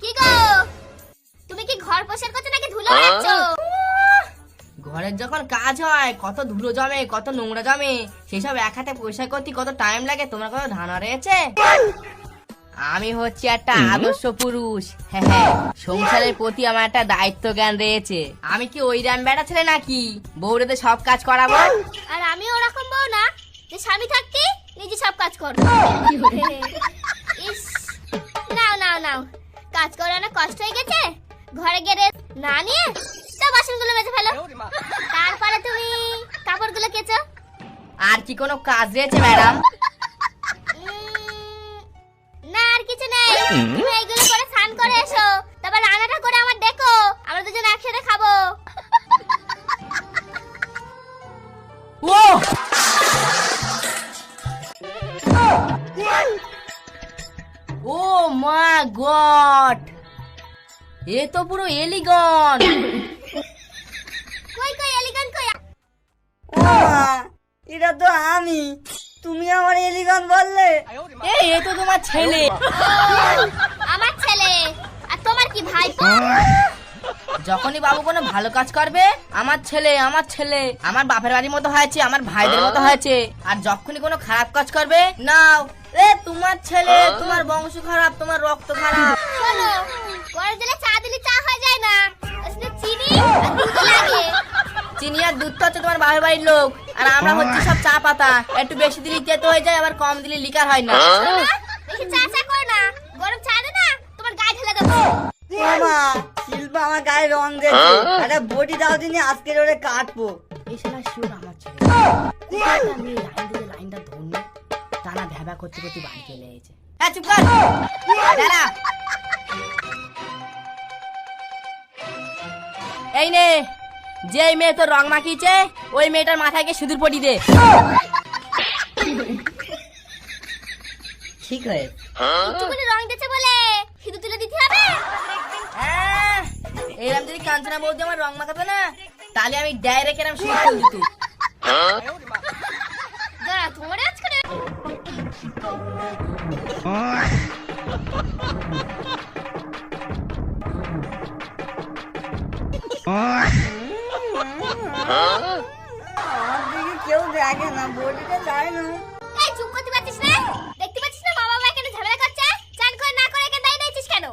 কি গো, তুমি কি ঘর পরিষ্কার করছো নাকি ধুলো রাখছো? ঘরের যখন কাজ হয় কত ধুলো জমে, কত নোংরা জমে, সেসব এক হাতে পরিষ্কার করতে কত টাইম লাগে। তোমার কত ধারণা রয়েছে? আমি হচ্ছে একটা আদর্শ পুরুষ। হ্যাঁ হ্যাঁ, সংসারের প্রতি আমার একটা দায়িত্ব জ্ঞান রয়েছে। আমি কি ওই রাম বেটা ছেলে নাকি বউরেতে সব কাজ করাবো? আর আমি ওরকম বউ না যে স্বামী থাকতে নিজে সব কাজ করো। ইস, নাও নাও নাও, কাজ করে অনেক কষ্ট হয়ে গেছে, ঘরে গিয়ে না নিয়ে সব বাসনগুলো মেজে ফেলো, তারপরে তুমি কাপড়গুলো কেচো। আর কি কোনো কাজ রয়েছে ম্যাডাম? না, আর কিছু নেই। তুমি এইগুলো করে স্নান করে এসো, তারপর রান্নাটা করে আমার দেখো, আমরা দুজন একসাথে খাবো। ও ও মা গড, এ তো পুরো এলিগন। কই কই এলিগন কই? ও মা, এটা তো আমি। তুমি আমার এলিগন বললে? এ তো তোমার ছেলে। আমার ছেলে। আর তোমার কি ভাইপো? যখনই বাবু কোনো ভালো কাজ করবে, আমার ছেলে আমার ছেলে, আমার বাপের বাড়ির মতো হয়েছে, আমার ভাইদের মতো হয়েছে। আর যখনই কোনো খারাপ কাজ করবে, নাও এ তোমার ছেলে, তোমার বংশ খারাপ, তোমার রক্ত খারাপ। শোনো, গরম জলে চা দিলে চা হয়ে যায় না, আসলে চিনি আর দুধ লাগে। চিনি আর দুধ তো হচ্ছে তোমার বাপের বাড়ির লোক, আর আমরা হচ্ছে সব চা পাতা। একটু বেশি দিলে তেতো হয়ে যায়, আবার কম দিলে লিকার হয় না। বেশি চা চা করো না, গরম চা দে না, তোমার গায়ে ঢেলে দেবো। ও মা, শিল্পা আমার গায়ে রং দিয়েছে। একটা বটি দাও দিনে, আজকে ওরে কাটবো। এই শালা শিওর আমার ছেলে। আমি লাইন দিয়ে লাইনটা ধরনি, টানা ভেবা করতে করতে বাড়ি চলে এসেছে। হ্যাঁ চুপ কর, দাঁড়া। এই নে, যে মেয়ে তোর রং মাখিয়েছে, ওই মেয়েটার মাথায় গিয়ে সিঁদুর পটি দে। ঠিক হয়ে একটুখানি রং দিয়েছে বলে সিঁদুর তুলে দিতে হবে? এইরকম যদি কাঞ্চনা বৌদি আমার রং মাখাতো না, তাহলে আমি ডাইরেক্ট এরকম সিঁদুর তুলে দিত। দাঁড়া, তোমার আজ করে আমার দিকে কেউ দেখে না, বটিটা যায় না। এই চুপ করতে পারছিস না? দেখতে পাচ্ছিস না বাবা মা এখানে ঝামেলা করছে? চান করে না করে এখানে দাঁড়িয়ে রয়েছিস কেন?